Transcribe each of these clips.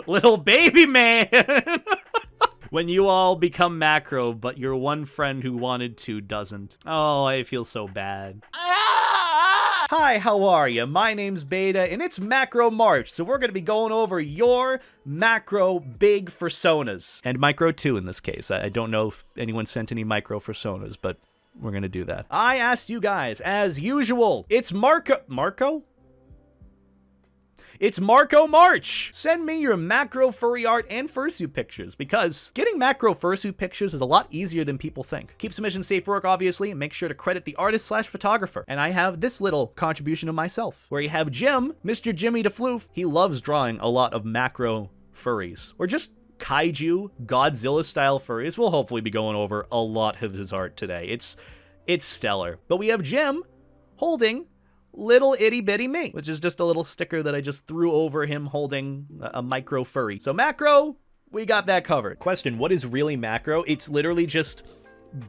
Little baby man! When you all become macro, but your one friend who wanted to doesn't. Oh, I feel so bad. Hi, how are you? My name's Beta, and it's Macro March, so we're gonna be going over your macro big fursonas. And micro too in this case. I don't know if anyone sent any micro fursonas, but we're gonna do that. I asked you guys, as usual, it's Marco? It's Marco March! Send me your macro furry art and fursuit pictures, because getting macro fursuit pictures is a lot easier than people think. Keep submission safe work, obviously, and make sure to credit the artist/photographer. And I have this little contribution of myself, where you have Jim, Mr. Jimmy DeFloof. He loves drawing a lot of macro furries, or just Kaiju, Godzilla-style furries. We'll hopefully be going over a lot of his art today. It's stellar. But we have Jim holding little itty bitty me, which is just a little sticker that I just threw over him holding a micro furry. So macro, we got that covered. Question, what is really macro? It's literally just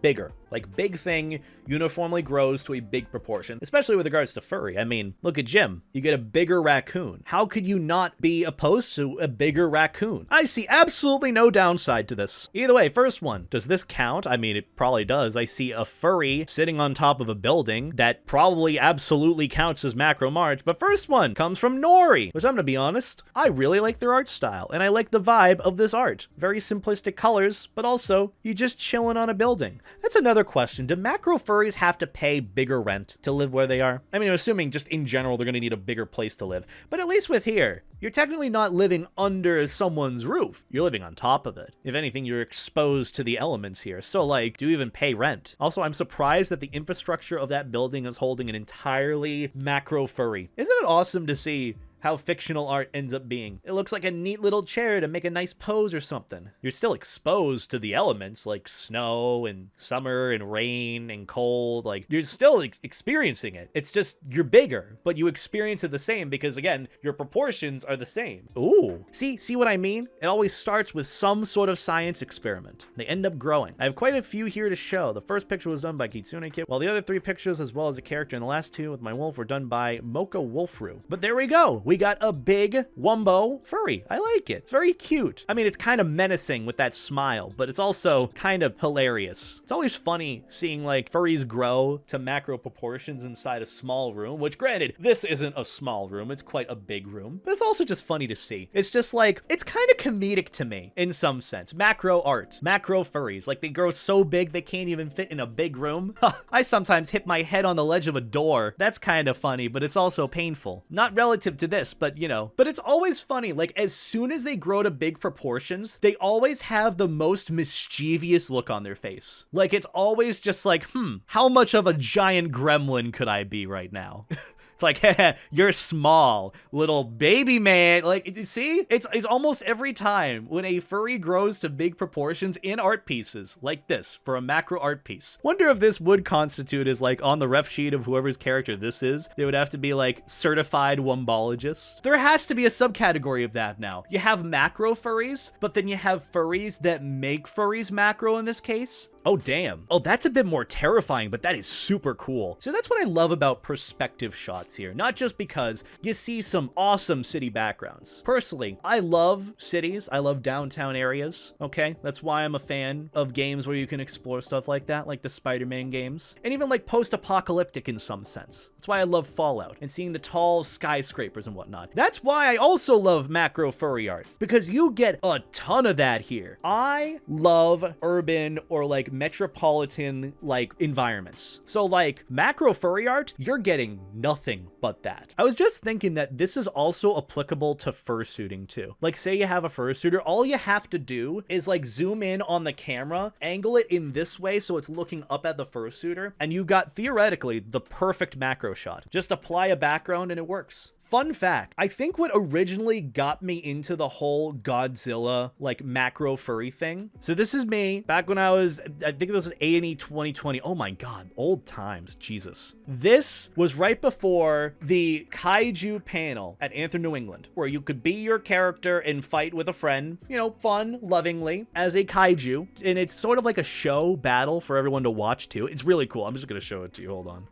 bigger. Like, big thing uniformly grows to a big proportion, especially with regards to furry. I mean, look at Jim. You get a bigger raccoon. How could you not be opposed to a bigger raccoon? I see absolutely no downside to this. Either way, first one, does this count? I mean, it probably does. I see a furry sitting on top of a building. That probably absolutely counts as macro March. But first one comes from Nori, which I'm gonna be honest, I really like their art style, and I like the vibe of this art. Very simplistic colors, but also, you just chilling on a building. That's another question. Do macro furries have to pay bigger rent to live where they are? I mean, I'm assuming just in general, they're gonna need a bigger place to live. But at least with here, you're technically not living under someone's roof. You're living on top of it. If anything, you're exposed to the elements here. So like, do you even pay rent? Also, I'm surprised that the infrastructure of that building is holding an entirely macro furry. Isn't it awesome to see how fictional art ends up being? It looks like a neat little chair to make a nice pose or something. You're still exposed to the elements like snow and summer and rain and cold. Like, you're still experiencing it. It's just, you're bigger, but you experience it the same because, again, your proportions are the same. Ooh. See what I mean? It always starts with some sort of science experiment. They end up growing. I have quite a few here to show. The first picture was done by Kitsune Kid, while the other 3 pictures, as well as a character in the last 2 with my wolf, were done by Mocha Wolfru. But there we go. We got a big wumbo furry. I like it. It's very cute. I mean, it's kind of menacing with that smile, but it's also kind of hilarious. It's always funny seeing like furries grow to macro proportions inside a small room, which granted, this isn't a small room. It's quite a big room, but it's also just funny to see. It's just like, it's kind of comedic to me in some sense. Macro art, macro furries, like they grow so big they can't even fit in a big room. I sometimes hit my head on the ledge of a door. That's kind of funny, but it's also painful. Not relative to this, but you know, but it's always funny. Like, as soon as they grow to big proportions, they always have the most mischievous look on their face. Like, it's always just like, how much of a giant gremlin could I be right now? It's like, heh, you're small, little baby man. Like, you see? It's almost every time when a furry grows to big proportions in art pieces like this for a macro art piece. Wonder if this would constitute as like on the ref sheet of whoever's character this is. They would have to be like certified wumbologist. There has to be a subcategory of that now. You have macro furries, but then you have furries that make furries macro in this case. Oh, damn. Oh, that's a bit more terrifying, but that is super cool. So that's what I love about perspective shots here. Not just because you see some awesome city backgrounds. Personally, I love cities. I love downtown areas, okay? That's why I'm a fan of games where you can explore stuff like that, like the Spider-Man games. And even like post-apocalyptic in some sense. That's why I love Fallout and seeing the tall skyscrapers and whatnot. That's why I also love macro furry art, because you get a ton of that here. I love urban or like metropolitan like environments. So like macro furry art, you're getting nothing but that. I was just thinking that this is also applicable to fursuiting too. Like, say you have a fursuiter, all you have to do is like zoom in on the camera, angle it in this way so it's looking up at the fursuiter, and you got theoretically the perfect macro shot. Just apply a background and it works. Fun fact, I think what originally got me into the whole Godzilla, like, macro furry thing. So this is me, back when I think this was A&E 2020. Oh my god, old times, Jesus. This was right before the Kaiju panel at Anthem New England, where you could be your character and fight with a friend, you know, fun, lovingly, as a Kaiju. And it's sort of like a show battle for everyone to watch too. It's really cool. I'm just gonna show it to you, hold on.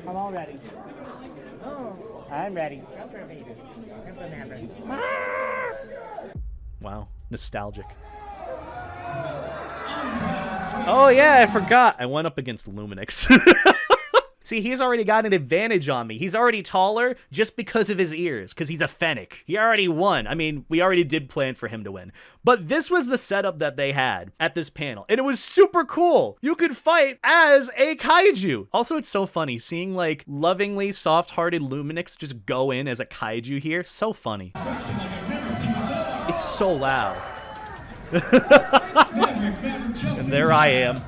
I'm all ready. Oh. I'm ready. Wow, nostalgic. Oh yeah, I forgot. I went up against Luminix. See, he's already got an advantage on me. He's already taller just because of his ears, because he's a fennec. He already won. I mean, we already did plan for him to win. But this was the setup that they had at this panel, and it was super cool. You could fight as a kaiju. Also, it's so funny seeing like lovingly soft-hearted Luminix just go in as a kaiju here. So funny. It's so loud. And there I am.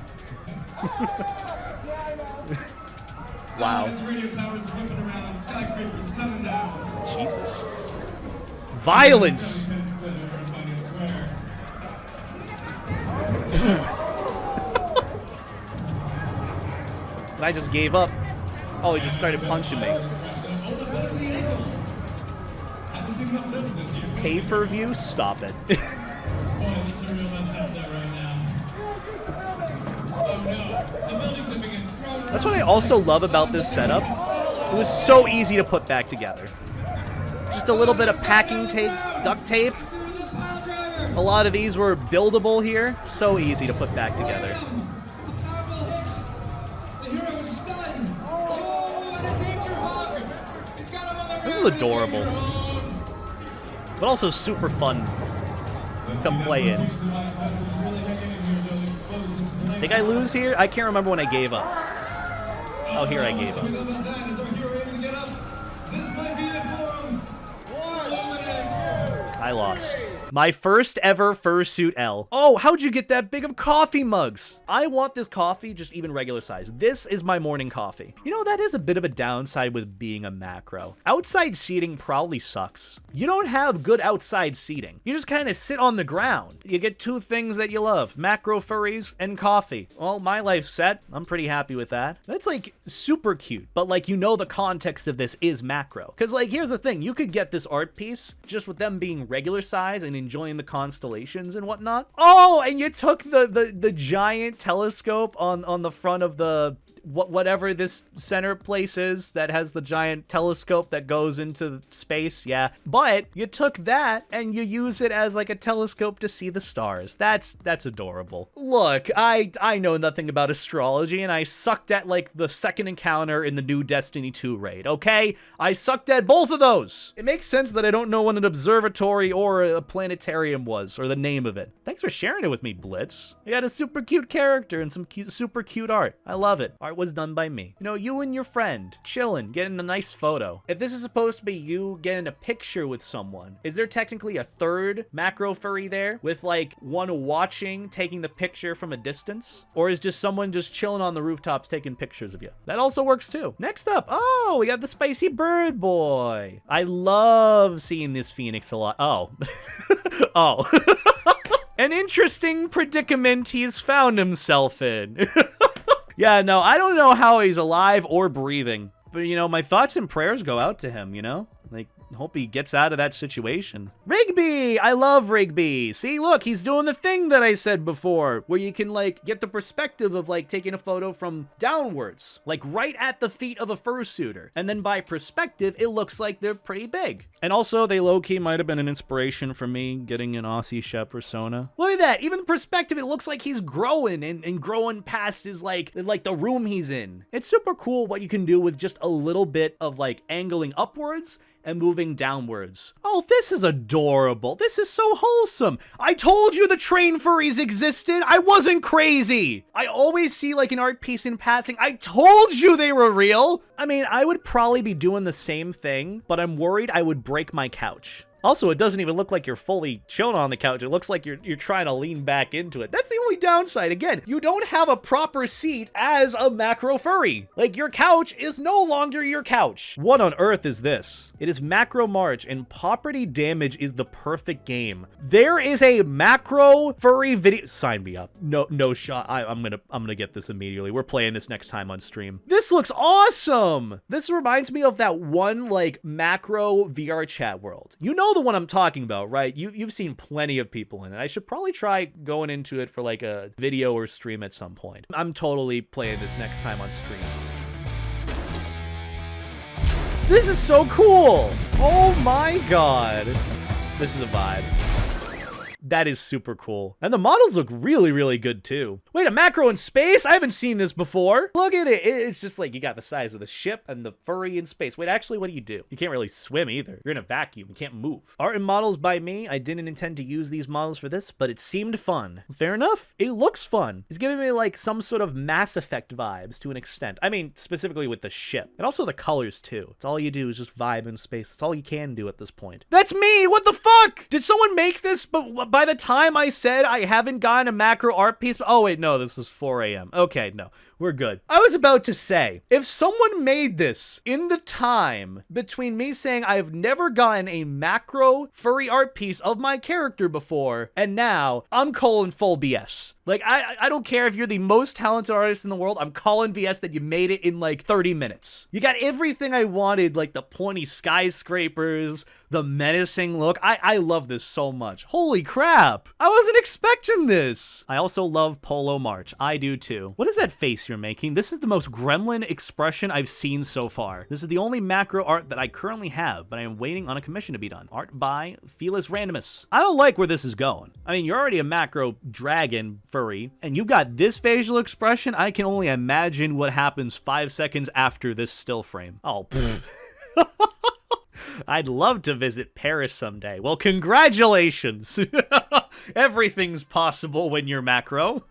Wow. Jesus. Violence! And I just gave up. Oh, he just started punching me. Pay-per-view? Stop it. That's what I also love about this setup. It was so easy to put back together. Just a little bit of packing tape, duct tape. A lot of these were buildable here. So easy to put back together. This is adorable. But also super fun to play in. Think I lose here? I can't remember when I gave up. Oh, here I gave up. I lost. My first ever fursuit L. Oh, how'd you get that big of coffee mugs? I want this coffee just even regular size. This is my morning coffee. You know, that is a bit of a downside with being a macro. Outside seating probably sucks. You don't have good outside seating. You just kind of sit on the ground. You get two things that you love, macro furries and coffee. Well, my life's set. I'm pretty happy with that. That's like super cute, but like, you know, the context of this is macro. Cause like, here's the thing, you could get this art piece just with them being regular size and enjoying the constellations and whatnot. Oh, and you took the giant telescope on the front of the whatever this center place is that has the giant telescope that goes into space. Yeah, but you took that and you use it as like a telescope to see the stars. That's adorable. Look, I know nothing about astrology, and I sucked at like the second encounter in the new Destiny 2 raid, okay? I sucked at both of those. It makes sense that I don't know what an observatory or a planetarium was, or the name of it. Thanks for sharing it with me, Blitz. You got a super cute character and some super cute art. I love it. Art was done by me. You know, you and your friend chilling, getting a nice photo. If this is supposed to be you getting a picture with someone, is there technically a third macro furry there with like one watching, taking the picture from a distance? Or is just someone just chilling on the rooftops taking pictures of you? That also works too. Next up, oh, we got the spicy bird boy. I love seeing this Phoenix a lot. Oh. Oh. An interesting predicament he's found himself in. Yeah, no, I don't know how he's alive or breathing. But, you know, my thoughts and prayers go out to him, you know? Like, hope he gets out of that situation. Rigby! I love Rigby. See, look, he's doing the thing that I said before, where you can, like, get the perspective of, like, taking a photo from downwards, like, right at the feet of a fursuiter. And then by perspective, it looks like they're pretty big. And also, they low-key might have been an inspiration for me getting an Aussie Chef persona. Look at that! Even the perspective, it looks like he's growing and growing past his, like the room he's in. It's super cool what you can do with just a little bit of, like, angling upwards and moving downwards. Oh, this is adorable. This is so wholesome. I told you the train furries existed. I wasn't crazy. I always see like an art piece in passing. I told you they were real. I mean, I would probably be doing the same thing, but I'm worried I would break my couch. Also, it doesn't even look like you're fully chilling on the couch. It looks like you're trying to lean back into it. That's the only downside. Again, you don't have a proper seat as a macro furry. Like, your couch is no longer your couch. What on earth is this? It is Macro March, and Property Damage is the perfect game. There is a macro furry video. Sign me up. No shot. I'm gonna get this immediately. We're playing this next time on stream. This looks awesome. This reminds me of that one like macro VR chat world. You know the one I'm talking about, right? You've seen plenty of people in it. I should probably try going into it for like a video or stream at some point. I'm totally playing this next time on stream. This is so cool. Oh my god. This is a vibe. That is super cool. And the models look really, really good too. Wait, a macro in space? I haven't seen this before. Look at it. It's just like you got the size of the ship and the furry in space. Wait, actually, what do? You can't really swim either. You're in a vacuum. You can't move. Art and models by me. I didn't intend to use these models for this, but it seemed fun. Fair enough. It looks fun. It's giving me like some sort of Mass Effect vibes to an extent. I mean, specifically with the ship. And also the colors too. It's all you do is just vibe in space. It's all you can do at this point. That's me! What the fuck? Did someone make this? But by the time I said I haven't gotten a macro art piece... Oh wait, no, this is 4 a.m. Okay, no. We're good. I was about to say, if someone made this in the time between me saying I've never gotten a macro furry art piece of my character before, and now I'm calling full BS. Like, I don't care if you're the most talented artist in the world, I'm calling BS that you made it in like 30 minutes. You got everything I wanted, like the pointy skyscrapers, the menacing look. I love this so much. Holy crap. I wasn't expecting this. I also love Polo March. I do too. What is that face you're making? This is the most gremlin expression I've seen so far. This is the only macro art that I currently have, but I am waiting on a commission to be done. Art by Felix Randomus. I don't like where this is going. I mean, you're already a macro dragon furry, and you've got this facial expression. I can only imagine what happens 5 seconds after this still frame. Oh, I'd love to visit Paris someday. Well, congratulations. Everything's possible when you're macro.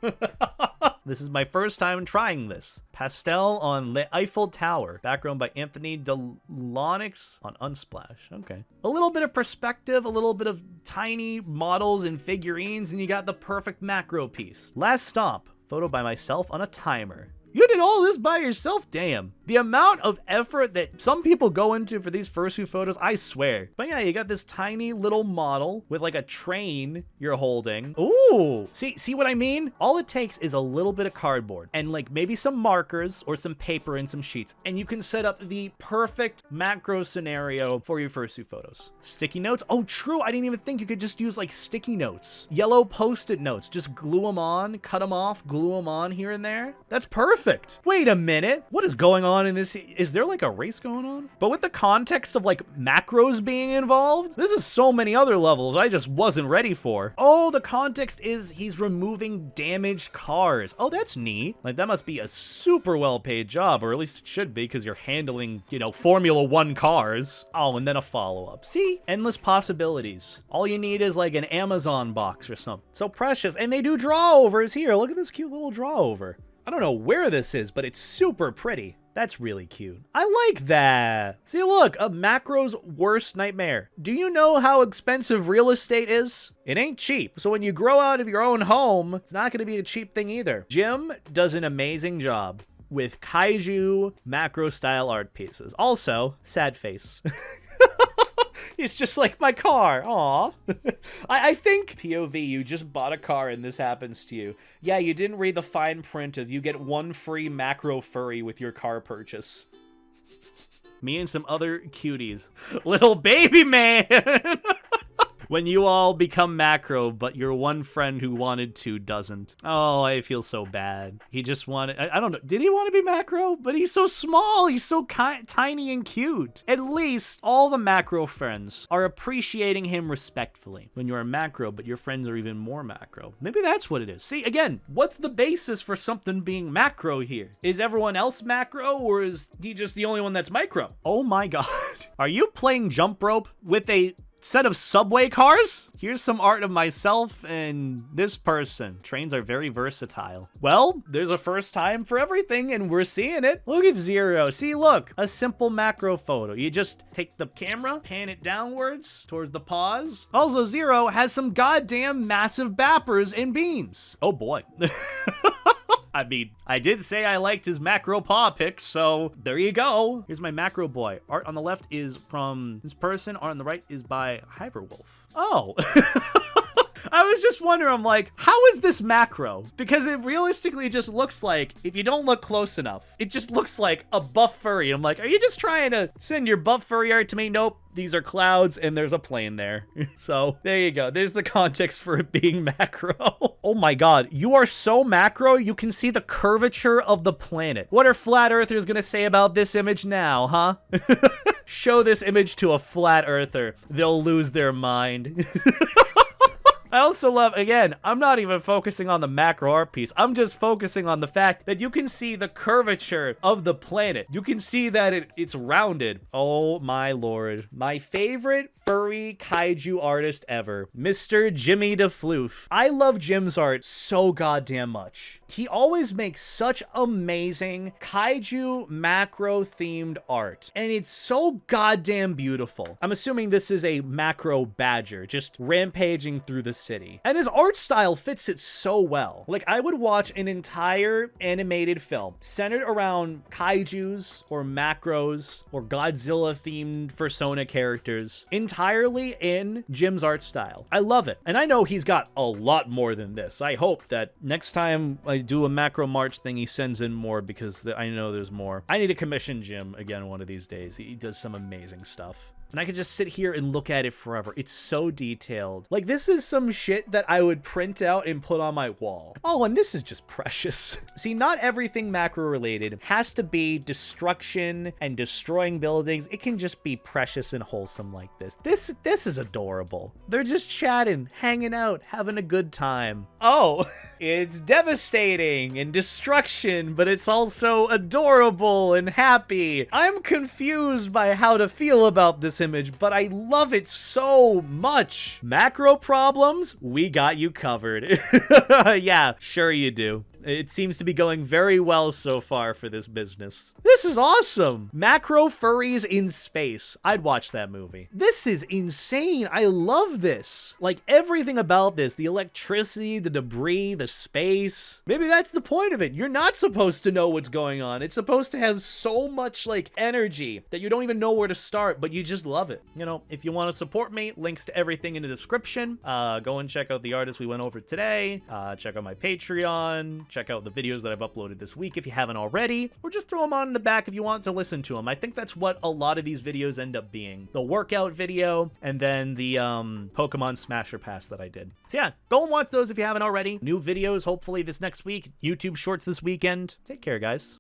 This is my first time trying this. Pastel on Le Eiffel Tower. Background by Anthony Delonix on Unsplash. Okay. A little bit of perspective, a little bit of tiny models and figurines, and you got the perfect macro piece. Last stop. Photo by myself on a timer. You did all this by yourself? Damn. The amount of effort that some people go into for these fursuit photos, I swear. But yeah, you got this tiny little model with like a train you're holding. Ooh. See what I mean? All it takes is a little bit of cardboard and like maybe some markers or some paper and some sheets, and you can set up the perfect macro scenario for your fursuit photos. Sticky notes? Oh, true. I didn't even think you could just use like sticky notes. Yellow Post-it notes. Just glue them on, cut them off, glue them on here and there. That's perfect. Wait a minute. What is going on in this? Is there like a race going on? But with the context of like macros being involved, this is so many other levels I just wasn't ready for. Oh, the context is he's removing damaged cars. Oh, that's neat. Like that must be a super well-paid job, or at least it should be because you're handling, you know, Formula 1 cars. Oh, and then a follow-up. See? Endless possibilities. All you need is like an Amazon box or something. So precious. And they do draw-overs here. Look at this cute little draw-over. I don't know where this is, but it's super pretty. That's really cute. I like that. See, look, a macro's worst nightmare. Do you know how expensive real estate is? It ain't cheap. So when you grow out of your own home, it's not going to be a cheap thing either. Jim does an amazing job with Kaiju macro style art pieces. Also, sad face. It's just like my car. Aw. I think, POV, you just bought a car and this happens to you. Yeah, you didn't read the fine print of you get one free macro furry with your car purchase. Me and some other cuties. Little baby man! When you all become macro, but your one friend who wanted to doesn't. Oh, I feel so bad. He just wanted, I don't know, did he want to be macro? But he's so small, he's so tiny and cute. At least all the macro friends are appreciating him respectfully. When you're a macro, but your friends are even more macro. Maybe that's what it is. See, again, what's the basis for something being macro here? Is everyone else macro, or is he just the only one that's micro? Oh my god. Are you playing jump rope with a set of subway cars? Here's some art of myself and this person. Trains are very versatile. Well, there's a first time for everything and we're seeing it. Look at Zero. See, look, a simple macro photo. You just take the camera, pan it downwards towards the paws. Also, Zero has some goddamn massive bappers and beans. Oh boy. I mean, I did say I liked his macro paw pics, so there you go. Here's my macro boy. Art on the left is from this person. Art on the right is by Hyverwolf. Oh. I was just wondering, I'm like, how is this macro? Because it realistically just looks like, if you don't look close enough, it just looks like a buff furry. I'm like, are you just trying to send your buff furry art to me? Nope. These are clouds and there's a plane there. So there you go. There's the context for it being macro. Oh my god. You are so macro, you can see the curvature of the planet. What are flat earthers gonna say about this image now, huh? Show this image to a flat earther. They'll lose their mind. I also love, again, I'm not even focusing on the macro art piece. I'm just focusing on the fact that you can see the curvature of the planet. You can see that it's rounded. Oh my lord. My favorite furry kaiju artist ever, Mr. Jimmy DeFloof. I love Jim's art so goddamn much. He always makes such amazing kaiju macro themed art, and it's so goddamn beautiful. I'm assuming this is a macro badger just rampaging through the city, and his art style fits it so well. Like, I would watch an entire animated film centered around kaijus or macros or Godzilla themed FURSONA characters entirely in Jim's art style. I love it, and I know he's got a lot more than this. I hope that next time I do a macro March thing, he sends in more, because I know there's more. I need to commission Jim again one of these days. He does some amazing stuff. And I could just sit here and look at it forever. It's so detailed. Like, this is some shit that I would print out and put on my wall. Oh, and this is just precious. See, not everything macro related has to be destruction and destroying buildings. It can just be precious and wholesome like this. This is adorable. They're just chatting, hanging out, having a good time. Oh, it's devastating and destruction, but it's also adorable and happy. I'm confused by how to feel about this image, but I love it so much. Macro problems? We got you covered. Yeah, sure you do. It seems to be going very well so far for this business. This is awesome. Macro furries in space. I'd watch that movie. This is insane. I love this. Like, everything about this, the electricity, the debris, the space. Maybe that's the point of it. You're not supposed to know what's going on. It's supposed to have so much, like, energy that you don't even know where to start, but you just love it. You know, if you want to support me, links to everything in the description. Go and check out the artists we went over today. Check out my Patreon. Check out the videos that I've uploaded this week if you haven't already, or just throw them on in the back if you want to listen to them. I think that's what a lot of these videos end up being. The workout video, and then the Pokemon Smasher Pass that I did. So yeah, go and watch those if you haven't already. New videos hopefully this next week. YouTube Shorts this weekend. Take care, guys.